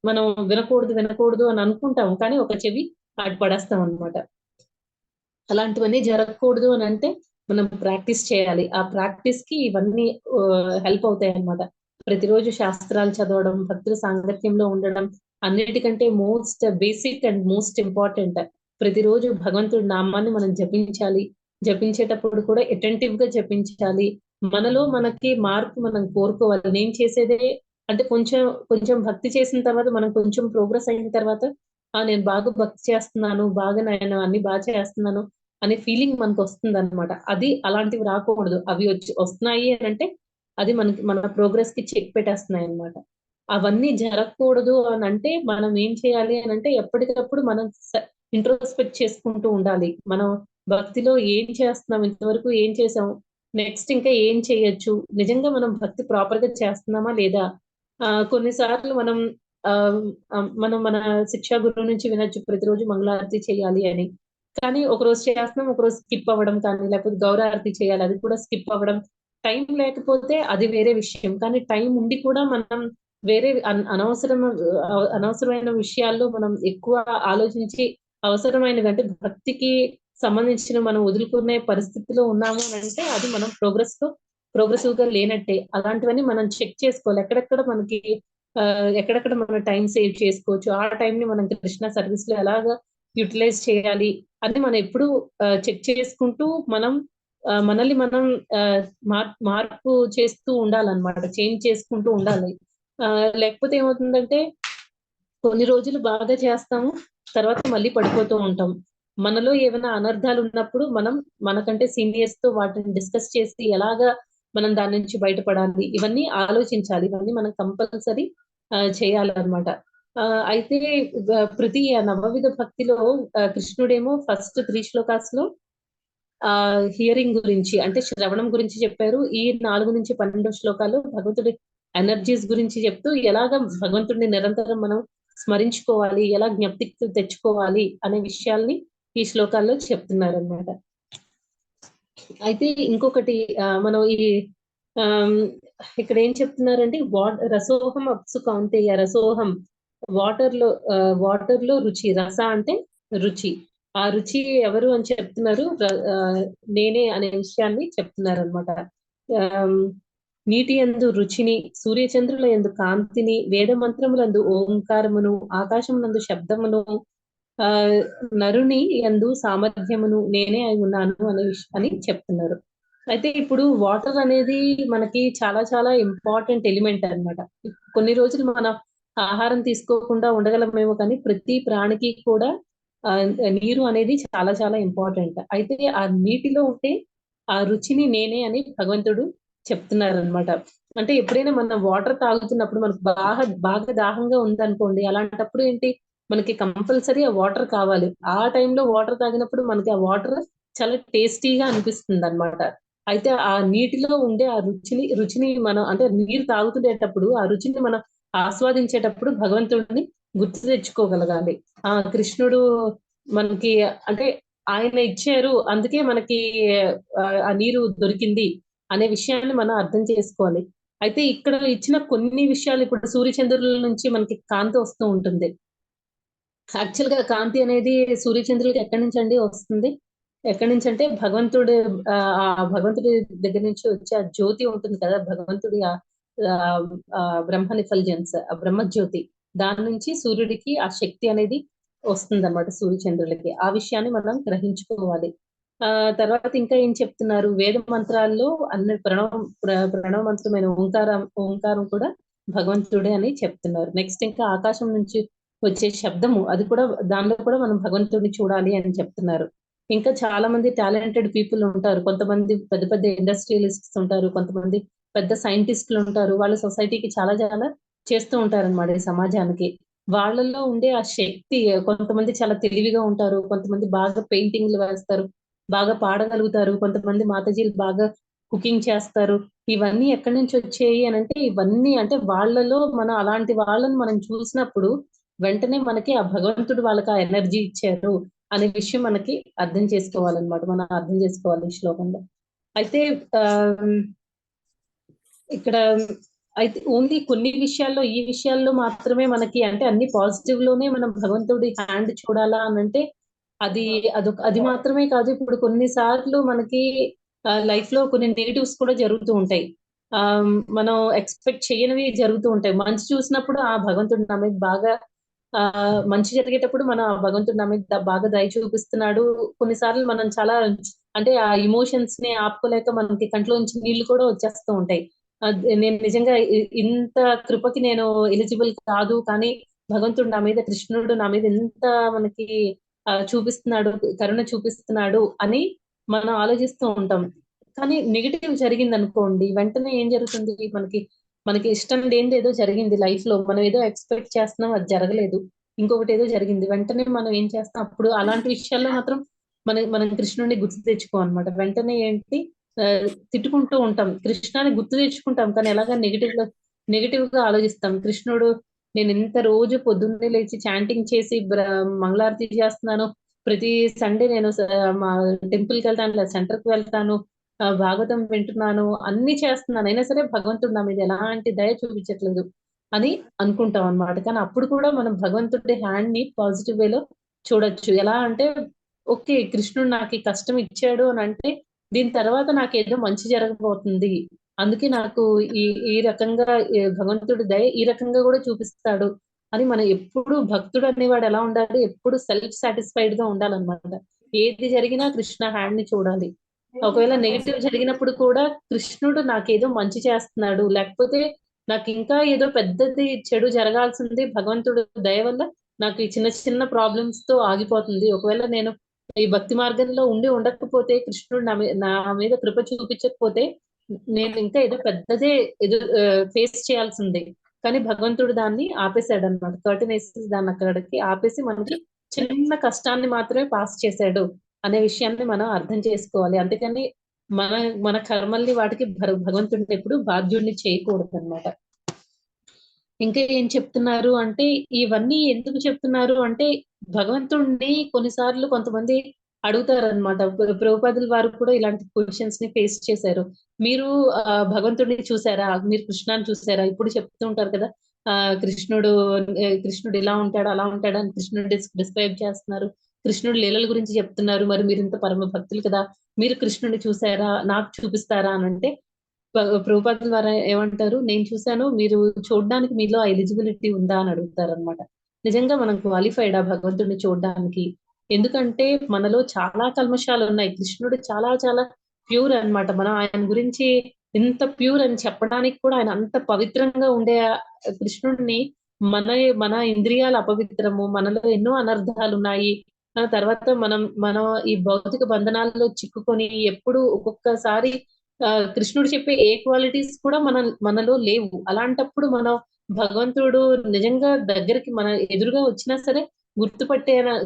మనం వినకూడదు అని అనుకుంటాము, కానీ ఒక చెవి అటు పడేస్తాం అనమాట. అలాంటివన్నీ జరగకూడదు అని అంటే మనం ప్రాక్టీస్ చేయాలి. ఆ ప్రాక్టీస్ కి ఇవన్నీ హెల్ప్ అవుతాయి అన్నమాట. ప్రతిరోజు శాస్త్రాలు చదవడం, భక్తుల సాంగత్యంలో ఉండడం, అన్నిటికంటే most basic and most important. ప్రతిరోజు భగవంతుడి నామాన్ని మనం జపించాలి. జపించేటప్పుడు కూడా అటెంటివ్ గా జపించాలి. మనకి మార్పు మనం కోరుకోవాలి. నేను చేసేదే అంటే కొంచెం కొంచెం భక్తి చేసిన తర్వాత మనం కొంచెం ప్రోగ్రెస్ అయిన తర్వాత నేను బాగా భక్తి చేస్తున్నాను, బాగా నేను అన్ని బాగా చేస్తున్నాను అనే ఫీలింగ్ మనకు వస్తుంది అనమాట. అది అలాంటివి రాకూడదు. అవి వస్తున్నాయి అని అంటే అది మన ప్రోగ్రెస్ కి చెక్ పెట్టేస్తున్నాయి అనమాట. అవన్నీ జరగకూడదు అని అంటే మనం ఏం చేయాలి అని అంటే ఎప్పటికప్పుడు మనం ఇంట్రోస్పెక్ట్ చేసుకుంటూ ఉండాలి. మనం భక్తిలో ఏం చేస్తున్నాం, ఇంతవరకు ఏం చేసాం, నెక్స్ట్ ఇంకా ఏం చేయొచ్చు, నిజంగా మనం భక్తి ప్రాపర్ గా చేస్తున్నామా లేదా. కొన్నిసార్లు ఆ మనం మన శిక్షా గురువు నుంచి వినొచ్చు ప్రతిరోజు మంగళారతి చేయాలి అని. కానీ ఒక రోజు చేస్తున్నాం, ఒక రోజు స్కిప్ అవ్వడం కానీ లేకపోతే గౌరఆరతి చేయాలి, అది కూడా స్కిప్ అవ్వడం. టైం లేకపోతే అది వేరే విషయం, కానీ టైం ఉండి కూడా మనం వేరే అనవసరమైన విషయాల్లో మనం ఎక్కువ ఆలోచించి అవసరమైనది అంటే భక్తికి సంబంధించిన మనం వదులుకునే పరిస్థితిలో ఉన్నాము అని అంటే అది మనం ప్రోగ్రెస్ తో ప్రోగ్రెసివ్ గా లేనట్టే. అలాంటివన్నీ మనం చెక్ చేసుకోవాలి. ఎక్కడెక్కడ మనకి ఎక్కడెక్కడ మనం టైం సేవ్ చేసుకోవచ్చు, ఆ టైం ని మనం కృష్ణ సర్వీస్ లో ఎలాగా యూటిలైజ్ చేయాలి అని మనం ఎప్పుడు చెక్ చేసుకుంటూ మనం మనల్ని మనం మార్పు చేస్తూ ఉండాలన్నమాట, చేంజ్ చేసుకుంటూ ఉండాలి. లేకపోతే ఏమవుతుందంటే కొన్ని రోజులు బాగా చేస్తాము, తర్వాత మళ్ళీ పడిపోతూ ఉంటాం. మనలో ఏమైనా అనర్థాలు ఉన్నప్పుడు మనం మనకంటే సీనియర్స్ తో వాటిని డిస్కస్ చేసి ఎలాగా మనం దాని నుంచి బయటపడాలి ఇవన్నీ ఆలోచించాలి. ఇవన్నీ మనం కంపల్సరీ చేయాలన్నమాట. అయితే ప్రతి నవవిధ భక్తిలో కృష్ణుడేమో ఫస్ట్ 3 శ్లోకాస్ లో హియరింగ్ గురించి అంటే శ్రవణం గురించి చెప్పారు. ఈ 4-12 శ్లోకాలు భగవంతుడి ఎనర్జీస్ గురించి చెప్తూ ఎలాగ భగవంతుడిని నిరంతరం మనం స్మరించుకోవాలి, ఎలా జ్ఞప్తికి తెచ్చుకోవాలి అనే విషయాల్ని ఈ శ్లోకాల్లో చెప్తున్నారు అనమాట. అయితే ఇంకొకటి మనం ఈ ఇక్కడ ఏం చెప్తున్నారంటే రసోహం అప్సు కౌంతేయ, రసోహం వాటర్ లో రుచి, రస అంటే రుచి, ఆ రుచి ఎవరు అని చెప్తున్నారు, నేనే అనే విషయాన్ని చెప్తున్నారు అనమాట. నీటి యందు రుచిని, సూర్యచంద్రుల యందు కాంతిని, వేద మంత్రములందు ఓంకారమును, ఆకాశం నందు శబ్దమును, నరుని యందు సామర్థ్యమును నేనే అయి ఉన్నాను అని చెప్తున్నారు. అయితే ఇప్పుడు వాటర్ అనేది మనకి చాలా చాలా ఇంపార్టెంట్ ఎలిమెంట్ అన్నమాట. కొన్ని రోజులు మన ఆహారం తీసుకోకుండా ఉండగలమేమో, కానీ ప్రతి ప్రాణికి కూడా నీరు అనేది చాలా చాలా ఇంపార్టెంట్. అయితే ఆ నీటిలో ఉంటే ఆ రుచిని నేనే అని భగవంతుడు చెప్తున్నారు అనమాట. అంటే ఎప్పుడైనా మనం వాటర్ తాగుతున్నప్పుడు మనకు బాగా దాహంగా ఉందనుకోండి, అలాంటప్పుడు ఏంటి, మనకి కంపల్సరీ ఆ వాటర్ కావాలి. ఆ టైంలో వాటర్ తాగినప్పుడు మనకి ఆ వాటర్ చాలా టేస్టీగా అనిపిస్తుంది అనమాట. అయితే ఆ నీటిలో ఉండే ఆ రుచిని మనం అంటే నీరు తాగుతుండేటప్పుడు ఆ రుచిని మనం ఆస్వాదించేటప్పుడు భగవంతుడిని గుర్తు తెచ్చుకోగలగాలి. కృష్ణుడు మనకి అంటే ఆయన ఇచ్చారు, అందుకే మనకి ఆ నీరు దొరికింది అనే విషయాన్ని మనం అర్థం చేసుకోవాలి. అయితే ఇక్కడ ఇచ్చిన కొన్ని విషయాలు, ఇప్పుడు సూర్యచంద్రుల నుంచి మనకి కాంతి వస్తూ ఉంటుంది. యాక్చువల్ గా కాంతి అనేది సూర్యచంద్రులకి ఎక్కడి నుంచి అండి వస్తుంది? ఎక్కడి నుంచి అంటే భగవంతుడి దగ్గర నుంచి వచ్చే ఆ జ్యోతి ఉంటుంది కదా, భగవంతుడి బ్రహ్మ నిఫల్జెన్స్, ఆ బ్రహ్మజ్యోతి, దాని నుంచి సూర్యుడికి ఆ శక్తి అనేది వస్తుంది అనమాట, సూర్యచంద్రులకి. ఆ విషయాన్ని మనం గ్రహించుకోవాలి. తర్వాత ఇంకా ఏం చెప్తున్నారు, వేద మంత్రాల్లో అన్ని ప్రణవ మంత్రమైన ఓంకారం కూడా భగవంతుడే అని చెప్తున్నారు. నెక్స్ట్ ఇంకా ఆకాశం నుంచి వచ్చే శబ్దము, అది కూడా దానిలో కూడా మనం భగవంతుడిని చూడాలి అని చెప్తున్నారు. ఇంకా చాలా మంది టాలెంటెడ్ పీపుల్ ఉంటారు, కొంతమంది పెద్ద పెద్ద ఇండస్ట్రియలిస్ట్స్ ఉంటారు, కొంతమంది పెద్ద సైంటిస్టులు ఉంటారు. వాళ్ళు సొసైటీకి చాలా చాలా చేస్తూ ఉంటారు అనమాట, ఈ సమాజానికి. వాళ్ళల్లో ఉండే ఆ శక్తి, కొంతమంది చాలా తెలివిగా ఉంటారు, కొంతమంది బాగా పెయింటింగ్లు వేస్తారు, బాగా పాడగలుగుతారు, కొంతమంది మాతాజీలు బాగా కుకింగ్ చేస్తారు. ఇవన్నీ ఎక్కడి నుంచి వచ్చాయి అని అంటే, ఇవన్నీ అంటే వాళ్ళలో మనం అలాంటి వాళ్ళని మనం చూసినప్పుడు వెంటనే మనకి ఆ భగవంతుడు వాళ్ళకి ఆ ఎనర్జీ ఇచ్చారు అనే విషయం మనకి అర్థం చేసుకోవాలన్నమాట, మనం అర్థం చేసుకోవాలి ఈ శ్లోకంలో. అయితే ఆ ఇక్కడ అయితే ఓన్లీ కొన్ని విషయాల్లో, ఈ విషయాల్లో మాత్రమే మనకి అంటే అన్ని పాజిటివ్ లోనే మనం భగవంతుడి హ్యాండ్ చూడాలా అని అంటే అది మాత్రమే కాదు. ఇప్పుడు కొన్నిసార్లు మనకి లైఫ్ లో కొన్ని నెగిటివ్స్ కూడా జరుగుతూ ఉంటాయి. ఆ మనం ఎక్స్పెక్ట్ చేయనివి జరుగుతూ ఉంటాయి. మంచి చూసినప్పుడు ఆ భగవంతుడు నా మీద బాగా మంచి జరిగేటప్పుడు మన భగవంతుడు నా మీద బాగా దయ చూపిస్తున్నాడు. కొన్నిసార్లు మనం చాలా అంటే ఆ ఎమోషన్స్ ని ఆపుకోలేక మనకి కంట్లో నుంచి నీళ్లు కూడా వచ్చేస్తూ ఉంటాయి. నేను నిజంగా ఇంత కృపకి నేను ఎలిజిబుల్ కాదు, కానీ భగవంతుడు నా మీద, కృష్ణుడు నా మీద ఎంత మనకి చూపిస్తున్నాడు, కరుణ చూపిస్తున్నాడు అని మనం ఆలోచిస్తూ ఉంటాం. కానీ నెగిటివ్ జరిగింది అనుకోండి, వెంటనే ఏం జరుగుతుంది, మనకి మనకి ఇష్టం లేనిది ఏదో జరిగింది లైఫ్ లో, మనం ఏదో ఎక్స్పెక్ట్ చేస్తున్నాం, అది జరగలేదు, ఇంకొకటి ఏదో జరిగింది, వెంటనే మనం ఏం చేస్తాం, అప్పుడు అలాంటి విషయాల్లో మాత్రం మనం కృష్ణుడిని గుర్తు తెచ్చుకోమన్నమాట. వెంటనే ఏంటి, తిట్టుకుంటూ ఉంటాం, కృష్ణాన్ని గుర్తు తెచ్చుకుంటాం, కానీ ఎలాగా నెగిటివ్ గా ఆలోచిస్తాం. కృష్ణుడు, నేను ఇంత రోజు పొద్దున్నే లేచి చాంటింగ్ చేసి మంగళారతి చేస్తున్నాను, ప్రతి సండే నేను మా టెంపుల్ కి వెళ్తాను, లేదా సెంటర్ కి వెళ్తాను, భాగవతం వింటున్నాను, అన్ని చేస్తున్నాను, అయినా సరే భగవంతుడు నా మీద ఎలాంటి దయ చూపించట్లేదు అని అనుకుంటాం అన్నమాట. కానీ అప్పుడు కూడా మనం భగవంతుడి హ్యాండ్ ని పాజిటివ్ వేలో చూడొచ్చు. ఎలా అంటే, ఓకే, కృష్ణుడు నాకు ఈ కష్టం ఇచ్చాడు అని అంటే దీని తర్వాత నాకేదో మంచి జరగబోతుంది, అందుకే నాకు ఈ ఈ రకంగా భగవంతుడి దయ ఈ రకంగా కూడా చూపిస్తాడు అని. మనం ఎప్పుడు భక్తుడు అనేవాడు ఎలా ఉండాలి, ఎప్పుడు సెల్ఫ్ సాటిస్ఫైడ్ గా ఉండాలన్నమాట. ఏది జరిగినా కృష్ణ హ్యాండ్ ని చూడాలి. ఒకవేళ నెగిటివ్ జరిగినప్పుడు కూడా కృష్ణుడు నాకేదో మంచి చేస్తున్నాడు, లేకపోతే నాకు ఇంకా ఏదో పెద్దది చెడు జరగాల్సింది భగవంతుడు దయ వల్ల నాకు ఈ చిన్న చిన్న ప్రాబ్లమ్స్ తో ఆగిపోతుంది. ఒకవేళ నేను ఈ భక్తి మార్గంలో ఉండి ఉండకపోతే, కృష్ణుడు నా మీద కృప చూపించకపోతే నేను ఇంకా ఏదో పెద్దదే ఎదురు ఫేస్ చేయాల్సిందే. కానీ భగవంతుడు దాన్ని ఆపేశాడు అనమాట. కర్టెన్ వేసి దాన్ని అక్కడికి ఆపేసి మనకి చిన్న కష్టాన్ని మాత్రమే పాస్ చేశాడు అనే విషయాన్ని మనం అర్థం చేసుకోవాలి. అందుకని మన మన కర్మల్ని వాటికి భగవంతుడిని ఎప్పుడు బాధ్యుడిని చేయకూడదు అనమాట. ఇంకా ఏం చెప్తున్నారు అంటే, ఇవన్నీ ఎందుకు చెప్తున్నారు అంటే, భగవంతుడిని కొన్నిసార్లు కొంతమంది అడుగుతారనమాట. ప్రభుపాదుల వారు కూడా ఇలాంటి క్వశ్చన్స్ ని ఫేస్ చేశారు. మీరు భగవంతుడిని చూసారా? మీరు కృష్ణాన్ని చూసారా? ఇప్పుడు చెప్తూ ఉంటారు కదా! కృష్ణుడు ఇలా ఉంటాడు, అలా ఉంటాడు అని కృష్ణుడు డిస్క్రైబ్ చేస్తున్నారు. కృష్ణుడు లీలల గురించి చెప్తున్నారు. మరి మీరు ఇంత పరమ భక్తులు కదా! మీరు కృష్ణుడిని చూసారా? నాకు చూపిస్తారా అనంటే, ప్రభుపాదుల వారు ఏమంటారు, నేను చూశాను, మీరు చూడడానికి మీలో ఎలిజిబిలిటీ ఉందా అని అడుగుతారనమాట. నిజంగా మనం క్వాలిఫైడా భగవంతుడిని చూడడానికి? ఎందుకంటే మనలో చాలా కల్మషాలు ఉన్నాయి. కృష్ణుడు చాలా చాలా ప్యూర్ అన్నమాట. మనం ఆయన గురించి ఇంత ప్యూర్ అని చెప్పడానికి కూడా, ఆయన అంత పవిత్రంగా ఉండే కృష్ణుడిని మన మన ఇంద్రియాలు అపవిత్రము, మనలో ఎన్నో అనర్థాలు ఉన్నాయి. ఆ తర్వాత మనం ఈ భౌతిక బంధనాల్లో చిక్కుకొని ఎప్పుడు ఒక్కొక్కసారి కృష్ణుడు చెప్పే ఏ క్వాలిటీస్ కూడా మనలో లేవు. అలాంటప్పుడు మనం భగవంతుడు నిజంగా దగ్గరికి మన ఎదురుగా వచ్చినా సరే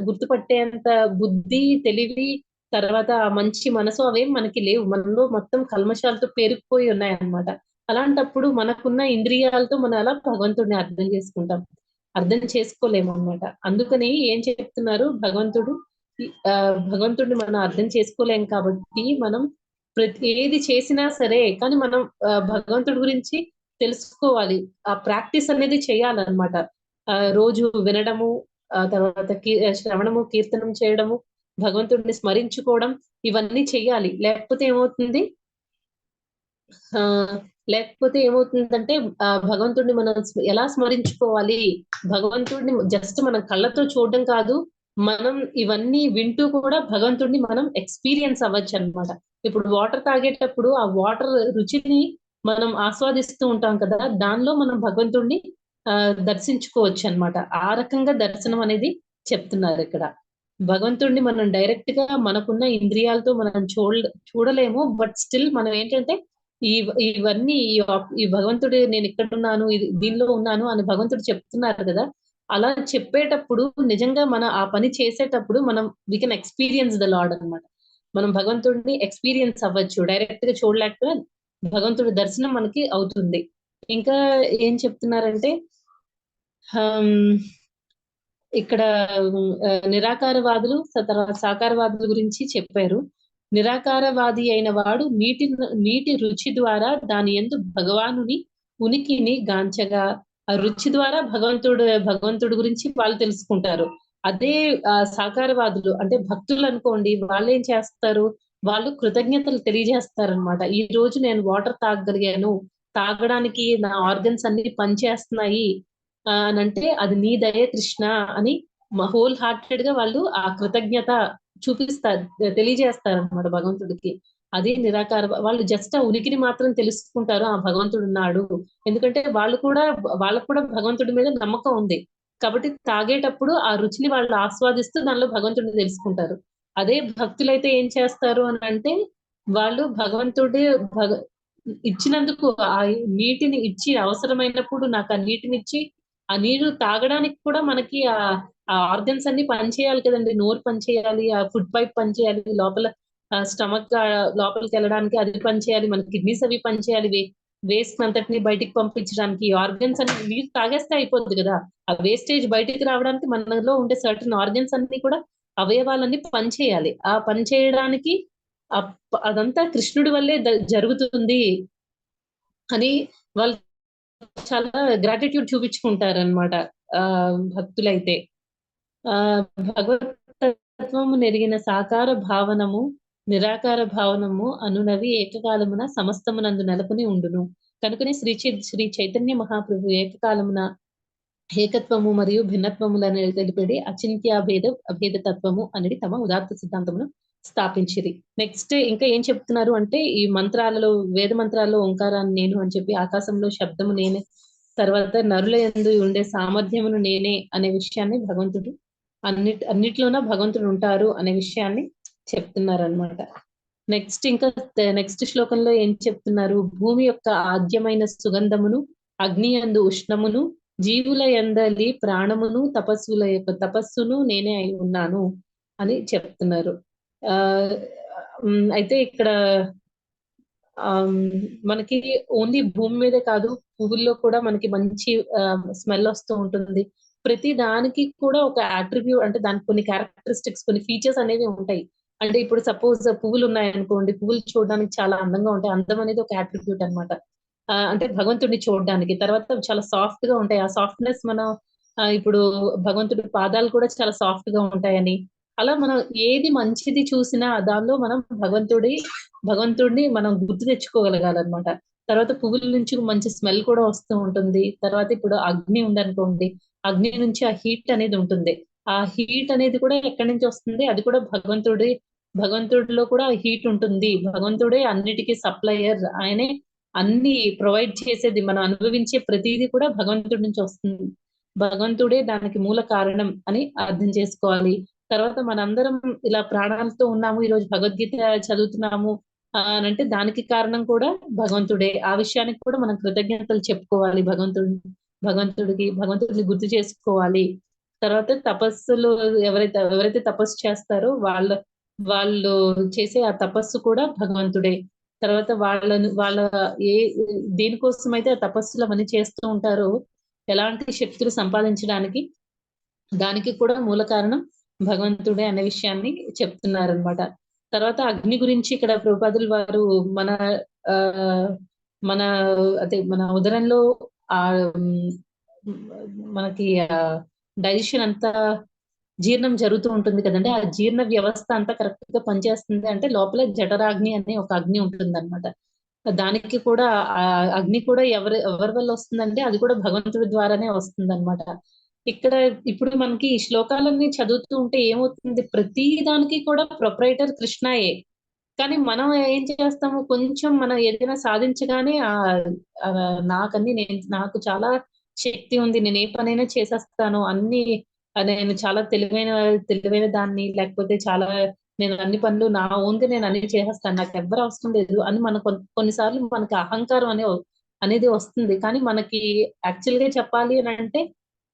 గుర్తుపట్టేంత బుద్ధి, తెలివి, తర్వాత ఆ మంచి మనసు అవేం మనకి లేవు. మనలో మొత్తం కల్మషాలతో పేరుకుపోయి ఉన్నాయన్నమాట. అలాంటప్పుడు మనకున్న ఇంద్రియాలతో మనం ఎలా భగవంతుడిని అర్థం చేసుకుంటాం? అర్థం చేసుకోలేము అన్నమాట. అందుకని ఏం చెప్తున్నారు భగవంతుడు, ఆ భగవంతుడిని మనం అర్థం చేసుకోలేం కాబట్టి మనం ఏది చేసినా సరే, కానీ మనం భగవంతుడి గురించి తెలుసుకోవాలి. ఆ ప్రాక్టీస్ అనేది చేయాలన్నమాట. రోజు వినడము, తర్వాత శ్రవణము, కీర్తనం చేయడము, భగవంతుడిని స్మరించుకోవడం, ఇవన్నీ చెయ్యాలి. ఆ లేకపోతే ఏమవుతుందంటే భగవంతుడిని మనం ఎలా స్మరించుకోవాలి? భగవంతుడిని జస్ట్ మన కళ్ళతో చూడడం కాదు, మనం ఇవన్నీ వింటూ కూడా భగవంతుడిని మనం ఎక్స్పీరియన్స్ అవ్వచ్చు అనమాట. ఇప్పుడు వాటర్ తాగేటప్పుడు ఆ వాటర్ రుచిని మనం ఆస్వాదిస్తూ ఉంటాం కదా, దానిలో మనం భగవంతుడిని దర్శించుకోవచ్చు అనమాట. ఆ రకంగా దర్శనం అనేది చెప్తున్నారు ఇక్కడ. భగవంతుడిని మనం డైరెక్ట్ గా మనకున్న ఇంద్రియాలతో మనం చూడలేము. బట్ స్టిల్ మనం ఏంటంటే ఈ ఇవన్నీ ఈ భగవంతుడు నేను ఇక్కడ ఉన్నాను, దీనిలో ఉన్నాను అని భగవంతుడు చెప్తున్నారు కదా, అలా చెప్పేటప్పుడు నిజంగా మనం ఆ పని చేసేటప్పుడు మనం we can experience the lord అనమాట. మనం భగవంతుడిని ఎక్స్పీరియన్స్ అవ్వచ్చు. డైరెక్ట్ గా చూడలేకపోతే భగవంతుడి దర్శనం మనకి అవుతుంది. ఇంకా ఏం చెప్తున్నారంటే, ఇక్కడ నిరాకారవాదులు తర్వాత సాకారవాదుల గురించి చెప్పారు. నిరాకారవాది అయిన వాడు నీటి రుచి ద్వారా దాని యందు భగవానుని ఉనికిని గాంచగా, ఆ రుచి ద్వారా భగవంతుడు గురించి వాళ్ళు తెలుసుకుంటారు. అదే సాకారవాదులు అంటే భక్తులు అనుకోండి, వాళ్ళు ఏం చేస్తారు, వాళ్ళు కృతజ్ఞతలు తెలియజేస్తారనమాట. ఈ రోజు నేను వాటర్ తాగగలిగాను, తాగడానికి నా ఆర్గన్స్ అన్ని పనిచేస్తున్నాయి అని అంటే అది నీ దయ కృష్ణ అని హోల్ హార్టెడ్ గా వాళ్ళు ఆ కృతజ్ఞత చూపిస్తారు, తెలియజేస్తారు అనమాట భగవంతుడికి. అది నిరాకార వాళ్ళు జస్ట్ ఆ ఉనికిని మాత్రం తెలుసుకుంటారు, ఆ భగవంతుడు ఉన్నాడు. ఎందుకంటే వాళ్ళకు కూడా భగవంతుడి మీద నమ్మకం ఉంది. కాబట్టి తాగేటప్పుడు ఆ రుచిని వాళ్ళు ఆస్వాదిస్తూ దానిలో భగవంతుడిని తెలుసుకుంటారు. అదే భక్తులైతే ఏం చేస్తారు అని అంటే, వాళ్ళు భగ ఇచ్చినందుకు ఆ నీటిని ఇచ్చి, అవసరమైనప్పుడు నాకు ఆ నీటిని ఇచ్చి, ఆ నీరు తాగడానికి కూడా మనకి ఆ ఆర్గన్స్ అన్ని పనిచేయాలి కదండి. నోరు పనిచేయాలి, ఆ ఫుడ్ పైప్ పనిచేయాలి, లోపల స్టమక్ లోపలికి వెళ్ళడానికి అది పనిచేయాలి, మన కిడ్నీస్ అవి పనిచేయాలి, వేస్ట్ అంతటిని బయటికి పంపించడానికి. ఆర్గన్స్ అన్ని నీరు తాగేస్తే అయిపోద్ది కదా, ఆ వేస్టేజ్ బయటికి రావడానికి మనలో ఉండే సర్టన్ ఆర్గన్స్ అన్ని కూడా, అవయవాలన్నీ పనిచేయాలి. ఆ పని చేయడానికి అదంతా కృష్ణుడి వల్లే జరుగుతుంది అని వాళ్ళు చాలా గ్రాటిట్యూడ్ చూపించుకుంటారనమాట ఆ భక్తులైతే. ఆ భగవతత్వము నెరిగిన సాకార భావనము నిరాకార భావనము అనునవి ఏకకాలమున సమస్తమునందు నెలకొని ఉండును. కనుకనే శ్రీ చైతన్య మహాప్రభు ఏకకాలమున ఏకత్వము మరియు భిన్నత్వములను తెలిపేది అభేద తత్వము అనేది తమ ఉదాత్త సిద్ధాంతమును స్థాపించిరి. నెక్స్ట్ ఇంకా ఏం చెప్తున్నారు అంటే, ఈ మంత్రాలలో వేద మంత్రాల్లో ఓంకారాన్ని నేను అని చెప్పి, ఆకాశంలో శబ్దము నేనే, తర్వాత నరుల యందు ఉండే సామర్థ్యమును నేనే అనే విషయాన్ని భగవంతుడు అన్నిట్లోన భగవంతుడు ఉంటారు అనే విషయాన్ని చెప్తున్నారు అనమాట. నెక్స్ట్ శ్లోకంలో ఏం చెప్తున్నారు, భూమి యొక్క ఆద్యమైన సుగంధమును, అగ్ని యందు ఉష్ణమును, జీవుల యందలి ప్రాణమును, తపస్సుల యొక్క తపస్సును నేనే అయి ఉన్నాను అని చెప్తున్నారు. అయితే ఇక్కడ మనకి ఓన్లీ భూమి మీదే కాదు, పువ్వుల్లో కూడా మనకి మంచి స్మెల్ వస్తూ ఉంటుంది. ప్రతి దానికి కూడా ఒక అట్రిబ్యూట్, అంటే దానికి కొన్ని క్యారెక్టరిస్టిక్స్, కొన్ని ఫీచర్స్ అనేవి ఉంటాయి. అంటే ఇప్పుడు సపోజ్ పువ్వులు ఉన్నాయనుకోండి, పువ్వులు చూడడానికి చాలా అందంగా ఉంటాయి. అందం అనేది ఒక అట్రిబ్యూట్ అనమాట. అంటే భగవంతుడిని చూడడానికి. తర్వాత చాలా సాఫ్ట్ గా ఉంటాయి. ఆ సాఫ్ట్నెస్ మనం ఇప్పుడు భగవంతుడి పాదాలు కూడా చాలా సాఫ్ట్ గా ఉంటాయని, అలా మనం ఏది మంచిది చూసినా దానిలో మనం భగవంతుడిని మనం గుర్తు తెచ్చుకోగలగాలన్నమాట. తర్వాత పువ్వుల నుంచి మంచి స్మెల్ కూడా వస్తూ ఉంటుంది. తర్వాత ఇప్పుడు అగ్ని ఉందనుకోండి, అగ్ని నుంచి ఆ హీట్ అనేది ఉంటుంది. ఆ హీట్ అనేది కూడా ఎక్కడి నుంచి వస్తుంది, అది కూడా భగవంతుడిలో కూడా హీట్ ఉంటుంది. భగవంతుడే అన్నిటికీ సప్లయర్, ఆయనే అన్ని ప్రొవైడ్ చేసేది. మనం అనుభవించే ప్రతిదీ కూడా భగవంతుడి నుంచి వస్తుంది. భగవంతుడే దానికి మూల కారణం అని అర్థం చేసుకోవాలి. తర్వాత మనందరం ఇలా ప్రాణాలతో ఉన్నాము, ఈ రోజు భగవద్గీత చదువుతున్నాము అంటే దానికి కారణం కూడా భగవంతుడే. ఆ విషయానికి కూడా మనం కృతజ్ఞతలు చెప్పుకోవాలి భగవంతుడిని గుర్తు చేసుకోవాలి. తర్వాత తపస్సులు ఎవరైతే తపస్సు చేస్తారో వాళ్ళు చేసే ఆ తపస్సు కూడా భగవంతుడే. తర్వాత వాళ్ళ ఏ దేనికోసం అయితే ఆ తపస్సులు అవన్నీ చేస్తూ ఉంటారో, ఎలాంటి శక్తులు సంపాదించడానికి, దానికి కూడా మూల కారణం భగవంతుడే అనే విషయాన్ని చెప్తున్నారనమాట. తర్వాత అగ్ని గురించి ఇక్కడ ప్రభుపాదుల వారు మన ఆ మన అదే మన ఉదరంలో ఆ మనకి డైజెషన్ అంతా జీర్ణం జరుగుతూ ఉంటుంది కదండి. ఆ జీర్ణ వ్యవస్థ అంతా కరెక్ట్ గా పనిచేస్తుంది అంటే లోపల జఠరాగ్ని అనే ఒక అగ్ని ఉంటుంది అనమాట. దానికి కూడా ఆ అగ్ని కూడా ఎవరి వల్ల వస్తుందంటే అది కూడా భగవంతుడి ద్వారానే వస్తుంది అనమాట. ఇక్కడ ఇప్పుడు మనకి ఈ శ్లోకాలన్నీ చదువుతూ ఉంటే ఏమవుతుంది, ప్రతి దానికి కూడా ప్రొపరైటర్ కృష్ణయే. కానీ మనం ఏం చేస్తాము, కొంచెం మనం ఏదైనా సాధించగానే నాకు చాలా శక్తి ఉంది, నేను ఏ పనైనా చేసేస్తాను, నేను చాలా తెలివైన దాన్ని, లేకపోతే నేను అన్ని పనులు నా ఓన్గా నేను అన్ని చేసేస్తాను, నాకు ఎవ్వరు అవసరం లేదు అని కొన్నిసార్లు మనకి అహంకారం అనేది వస్తుంది. కానీ మనకి యాక్చువల్ గా చెప్పాలి అని అంటే,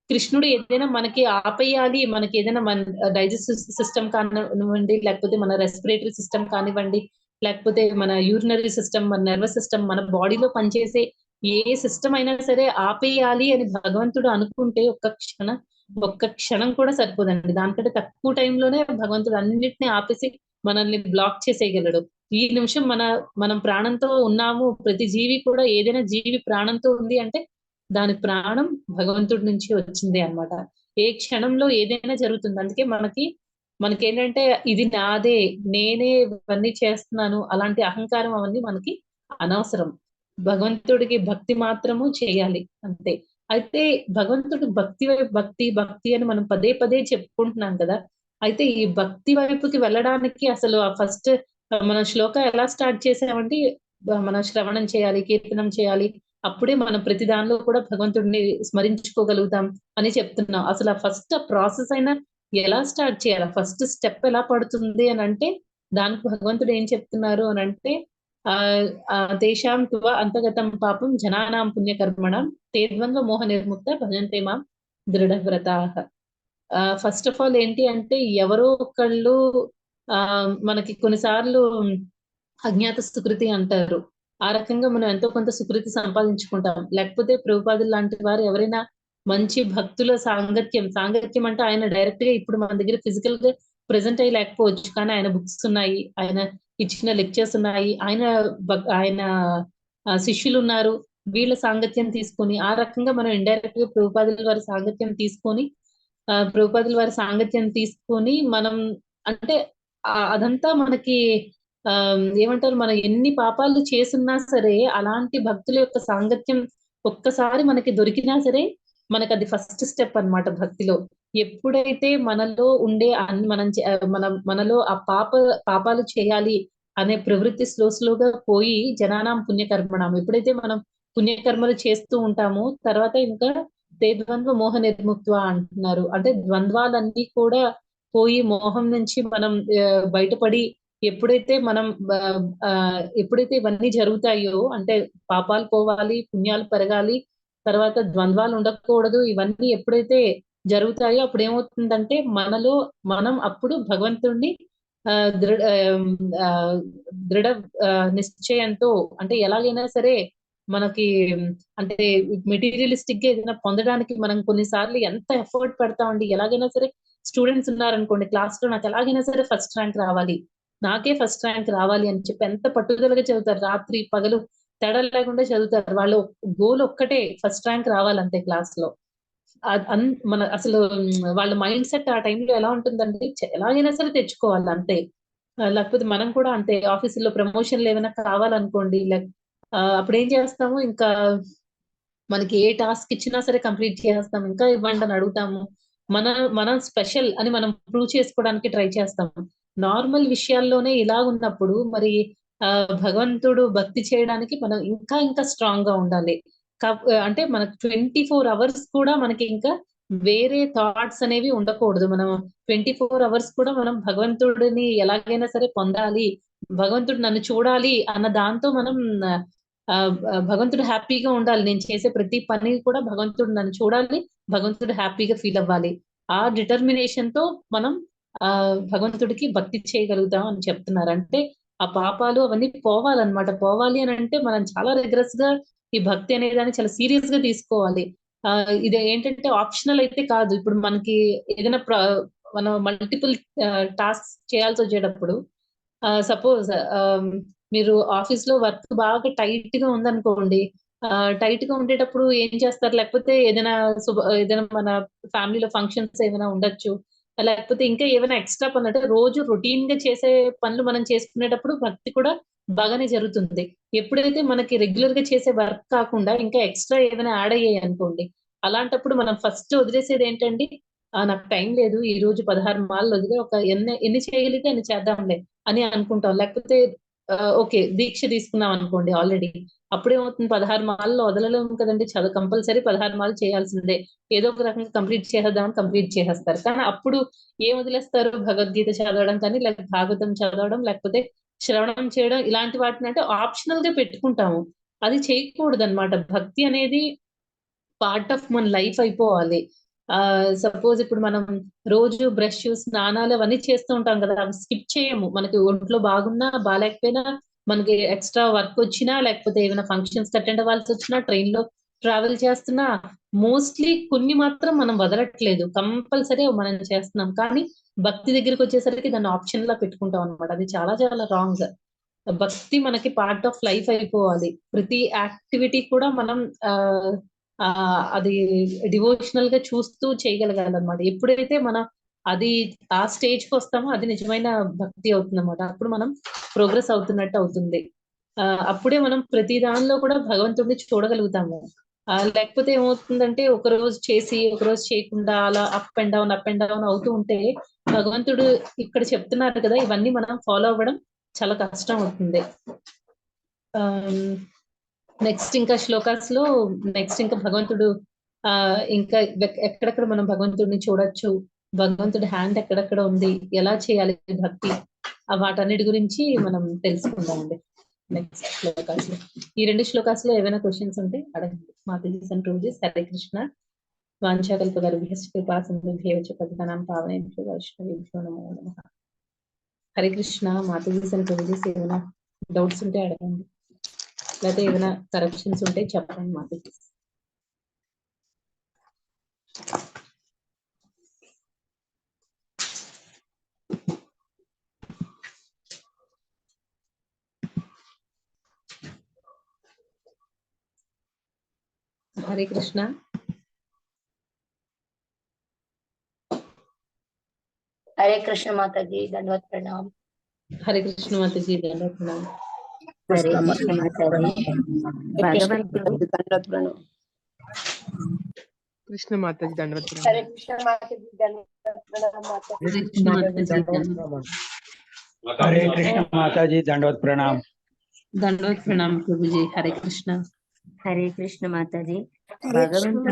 కృష్ణుడు ఏదైనా మనకి ఆపేయాలి, మనకి ఏదైనా మన డైజెస్టివ్ సిస్టమ్ కానివ్వండి, లేకపోతే మన రెస్పిరేటరీ సిస్టమ్ కానివ్వండి, లేకపోతే మన యూరినరీ సిస్టమ్, మన నర్వస్ సిస్టమ్, మన బాడీలో పనిచేసే ఏ సిస్టమ్ అయినా సరే ఆపేయాలి అని భగవంతుడు అనుకుంటే ఒక్క క్షణం కూడా సరిపోదండి. దానికంటే తక్కువ టైంలోనే భగవంతుడు అన్నిటిని ఆపేసి మనల్ని బ్లాక్ చేసేయగలడు. ఈ నిమిషం మనం ప్రాణంతో ఉన్నాము. ప్రతి జీవి కూడా, ఏదైనా జీవి ప్రాణంతో ఉంది అంటే దాని ప్రాణం భగవంతుడి నుంచి వచ్చింది అన్నమాట. ఏ క్షణంలో ఏదైనా జరుగుతుంది. అందుకే మనకేంటంటే ఇది నాదే, నేనే ఇవన్నీ చేస్తున్నాను, అలాంటి అహంకారం అవన్నీ మనకి అనవసరం. భగవంతుడికి భక్తి మాత్రము చేయాలి అంతే. అయితే భగవంతుడు భక్తి అని మనం పదే పదే చెప్పుకుంటున్నాం కదా. అయితే ఈ భక్తి వైపుకి వెళ్ళడానికి అసలు ఫస్ట్ మన శ్లోక ఎలా స్టార్ట్ చేసామంటే, మనం శ్రవణం చేయాలి, కీర్తనం చేయాలి, అప్పుడే మనం ప్రతి దానిలో కూడా భగవంతుడిని స్మరించుకోగలుగుతాం అని చెప్తున్నాం. అసలు ఆ ఫస్ట్ ప్రాసెస్ అయినా ఎలా స్టార్ట్ చేయాలి, ఫస్ట్ స్టెప్ ఎలా పడుతుంది అని అంటే, దానికి భగవంతుడు ఏం చెప్తున్నారు అని అంటే, తేషాం తువ అంతగతం పాపం జనానాం పుణ్యకర్మణం తే ద్వంద్వ మోహ నిర్ముక్త భజంతే మాం దృఢవ్రతాః. ఫస్ట్ ఆఫ్ ఆల్ ఏంటి అంటే, ఎవరో ఒకళ్ళు మనకి కొన్నిసార్లు అజ్ఞాత సుకృతి అంటారు. ఆ రకంగా మనం ఎంతో కొంత సుకృతి సంపాదించుకుంటాం. లేకపోతే ప్రభుపాదులు లాంటి వారు ఎవరైనా మంచి భక్తుల సాంగత్యం అంటే, ఆయన డైరెక్ట్ గా ఇప్పుడు మన దగ్గర ఫిజికల్ గా ప్రెజెంట్ అయ్యి లేకపోవచ్చు, కానీ ఆయన బుక్స్ ఉన్నాయి, ఆయన ఇచ్చిన లెక్చర్స్ ఉన్నాయి, ఆయన శిష్యులు ఉన్నారు. వీళ్ళ సాంగత్యం తీసుకొని, ఆ రకంగా మనం ఇండైరెక్ట్ గా ప్రభుపాదుల వారి సాంగత్యం తీసుకొని మనం, అంటే అదంతా మనకి ఏమంటారు, మనం ఎన్ని పాపాలు చేసున్నా సరే అలాంటి భక్తుల యొక్క సాంగత్యం ఒక్కసారి మనకి దొరికినా సరే మనకు అది ఫస్ట్ స్టెప్ అన్నమాట భక్తిలో. ఎప్పుడైతే మనలో ఉండే మనలో ఆ పాపాలు చేయాలి అనే ప్రవృత్తి స్లోగా పోయి జనానాం పుణ్యకర్మణం, ఎప్పుడైతే మనం పుణ్యకర్మలు చేస్తూ ఉంటామో తర్వాత ఇంకా తే ద్వంద్వ మోహ నిర్ముక్త్వ అంటున్నారు. అంటే ద్వంద్వాలన్నీ కూడా పోయి మోహం నుంచి మనం బయటపడి ఎప్పుడైతే మనం ఎప్పుడైతే ఇవన్నీ జరుగుతాయో, అంటే పాపాలు పోవాలి, పుణ్యాలు పెరగాలి, తర్వాత ద్వంద్వాలు ఉండకూడదు, ఇవన్నీ ఎప్పుడైతే జరుగుతాయో అప్పుడు ఏమవుతుందంటే మనలో మనం అప్పుడు భగవంతుణ్ణి ఆ, దృఢ ఆ, దృఢ నిశ్చయంతో, అంటే ఎలాగైనా సరే మనకి అంటే మెటీరియలిస్టిక్ గా ఏదైనా పొందడానికి మనం కొన్నిసార్లు ఎంత ఎఫర్ట్ పెడతామండి. ఎలాగైనా సరే స్టూడెంట్స్ ఉన్నారనుకోండి క్లాస్ లో, నాకు ఎలాగైనా సరే ఫస్ట్ ర్యాంక్ రావాలి, నాకే ఫస్ట్ ర్యాంక్ రావాలి అని చెప్పి ఎంత పట్టుదలగా చదువుతారు, రాత్రి పగలు తేడా లేకుండా చదువుతారు. వాళ్ళు గోల్ ఒక్కటే, ఫస్ట్ ర్యాంక్ రావాలంతే క్లాస్ లో. మన అసలు వాళ్ళ మైండ్ సెట్ ఆ టైంలో ఎలా ఉంటుందంటే ఎలాగైనా సరే తెచ్చుకోవాలి అంతే. లేకపోతే మనం కూడా అంతే, ఆఫీసులో ప్రమోషన్లు ఏమైనా కావాలనుకోండి, అప్పుడు ఏం చేస్తాము ఇంకా, మనకి ఏ టాస్క్ ఇచ్చినా సరే కంప్లీట్ చేస్తాం, ఇంకా ఇవ్వండి అని అడుగుతాము. మన మనం స్పెషల్ అని మనం ప్రూవ్ చేసుకోవడానికి ట్రై చేస్తాము. నార్మల్ విషయాల్లోనే ఇలా ఉన్నప్పుడు మరి ఆ భగవంతుడు భక్తి చేయడానికి మనం ఇంకా ఇంకా స్ట్రాంగ్ గా ఉండాలి. అంటే మనకు 24 hours కూడా మనకి ఇంకా వేరే థాట్స్ అనేవి ఉండకూడదు. మనం 24 hours కూడా మనం భగవంతుడిని ఎలాగైనా సరే పొందాలి, భగవంతుడు నన్ను చూడాలి అన్న దాంతో మనం భగవంతుడు హ్యాపీగా ఉండాలి. నేను చేసే ప్రతి పని కూడా భగవంతుడు నన్ను చూడాలి, భగవంతుడు హ్యాపీగా ఫీల్ అవ్వాలి. ఆ డిటర్మినేషన్ తో మనం ఆ భగవంతుడికి భక్తి చేయగలుగుతాం అని చెప్తున్నారు. అంటే ఆ పాపాలు అవన్నీ పోవాలన్నమాట. పోవాలి అని అంటే మనం చాలా రిగ్రెస్ గా ఈ భక్తి అనే దాన్ని చాలా సీరియస్ గా తీసుకోవాలి. ఇది ఏంటంటే ఆప్షనల్ అయితే కాదు. ఇప్పుడు మనకి ఏదైనా మనం మల్టిపుల్ టాస్క్ చేయాల్సి వచ్చేటప్పుడు, సపోజ్ మీరు ఆఫీస్ లో వర్క్ బాగా టైట్ గా ఉందనుకోండి, టైట్ గా ఉండేటప్పుడు ఏం చేస్తారు, లేకపోతే ఏదైనా మన ఫ్యామిలీలో ఫంక్షన్స్ ఏమైనా ఉండొచ్చు, లేకపోతే ఇంకా ఏమైనా ఎక్స్ట్రా పనులు, అంటే రోజు రొటీన్ గా చేసే పనులు మనం చేసుకునేటప్పుడు భక్తి కూడా బాగానే జరుగుతుంది. ఎప్పుడైతే మనకి రెగ్యులర్ గా చేసే వర్క్ కాకుండా ఇంకా ఎక్స్ట్రా ఏమైనా యాడ్ అయ్యాయి అనుకోండి, అలాంటప్పుడు మనం ఫస్ట్ వదిలేసేది ఏంటండి, నాకు టైం లేదు, ఈ రోజు 16 మాలలు వదిలే ఒక ఎన్ని ఎన్ని చేయగలిగితే అన్ని చేద్దాంలే అని అనుకుంటాం. లేకపోతే ఓకే దీక్ష తీసుకున్నాం అనుకోండి ఆల్రెడీ, అప్పుడేమవుతుంది, 16 మాలలు వదలలేము కదండి, చదువు కంపల్సరీ 16 మాలలు చేయాల్సిందే, ఏదో ఒక రకంగా కంప్లీట్ చేసేద్దామని కంప్లీట్ చేసేస్తారు. కానీ అప్పుడు ఏం వదిలేస్తారు, భగవద్గీత చదవడం కానీ, లేకపోతే భాగవతం చదవడం, లేకపోతే శ్రవణం చేయడం, ఇలాంటి వాటిని అంటే ఆప్షనల్ గా పెట్టుకుంటాము. అది చేయకూడదు అనమాట. భక్తి అనేది పార్ట్ ఆఫ్ మన లైఫ్ అయిపోవాలి. సపోజ్ ఇప్పుడు మనం రోజు బ్రష్, స్నానాలు అవన్నీ చేస్తూ ఉంటాం కదా, అవి స్కిప్ చేయము. మనకి ఒంట్లో బాగున్నా బాగాలేకపోయినా, మనకి ఎక్స్ట్రా వర్క్ వచ్చినా, లేకపోతే ఏమైనా ఫంక్షన్స్ అటెండ్ అవ్వాల్సి వచ్చినా, ట్రైన్ లో ట్రావెల్ చేస్తున్నా, మోస్ట్లీ కొన్ని మాత్రం మనం వదలట్లేదు, కంపల్సరీ మనం చేస్తున్నాం. కానీ భక్తి దగ్గరికి వచ్చేసరికి దాన్ని ఆప్షన్ లా పెట్టుకుంటాం అనమాట. అది చాలా చాలా రాంగ్. భక్తి మనకి పార్ట్ ఆఫ్ లైఫ్ అయిపోవాలి. ప్రతి యాక్టివిటీ కూడా మనం ఆ ఆ అది డివోషనల్ గా చూస్తూ చేయగలగాలన్నమాట. ఎప్పుడైతే మనం అది ఆ స్టేజ్ కి వస్తామో అది నిజమైన భక్తి అవుతుంది అనమాట. అప్పుడు మనం ప్రోగ్రెస్ అవుతున్నట్టు అవుతుంది. అప్పుడే మనం ప్రతి దానిలో కూడా భగవంతుడిని చూడగలుగుతాము. లేకపోతే ఏమవుతుందంటే ఒక రోజు చేసి ఒక రోజు చేయకుండా అలా అప్ అండ్ డౌన్ అవుతూ ఉంటే భగవంతుడు ఇక్కడ చెప్తున్నారు కదా, ఇవన్నీ మనం ఫాలో అవ్వడం చాలా కష్టం అవుతుంది. నెక్స్ట్ ఇంకా శ్లోకాస్ లో నెక్స్ట్ ఇంకా భగవంతుడు ఆ ఇంకా ఎక్కడెక్కడ మనం భగవంతుడిని చూడొచ్చు, భగవంతుడి హ్యాండ్ ఎక్కడెక్కడ ఉంది, ఎలా చేయాలి భక్తి, వాటన్నిటి గురించి మనం తెలుసుకుందామండి నెక్స్ట్ శ్లోకాస్ లో. ఈ 2 శ్లోకాస్ లో ఏమైనా క్వశ్చన్స్ ఉంటే అడగండి. మాతాజీ అండ్ ప్రభుజీ. హరే కృష్ణ. వాంఛాకల్పతరుభ్యశ్చ కృపా సింధుభ్యో చ పతితానాం పావనేభ్యో వైష్ణవేభ్యో నమో నమః. హరే కృష్ణ. మాతాజీ అండ్ ప్రభుజీ ఏమైనా డౌట్స్ ఉంటే అడగండి, లేకపోతే ఏమైనా కరెక్షన్స్ ఉంటే చెప్పండి మాతాజీ. హరే కృష్ణ. हरे कृष्ण माता जी, दंडवत प्रणाम। హరే కృష్ణ మాతాజీ దండవత్ ప్రణామ్. హరే కృష్ణ మాతాజీ. భగవంతుడు దండవత్ ప్రణామ్. కృష్ణ మాతాజీ దండవత్ ప్రణామ్. హరే కృష్ణ మాతాజీ దండవత్ ప్రణామ్ మాతాజీ. హరే కృష్ణ మాతాజీ హరే కృష్ణ మాతాజీ దండవత్ ప్రణామ్. దండవత్ ప్రణామ్ ప్రభుజీ. హరే కృష్ణ. హరే కృష్ణ మాతాజీ. భగవంతుడు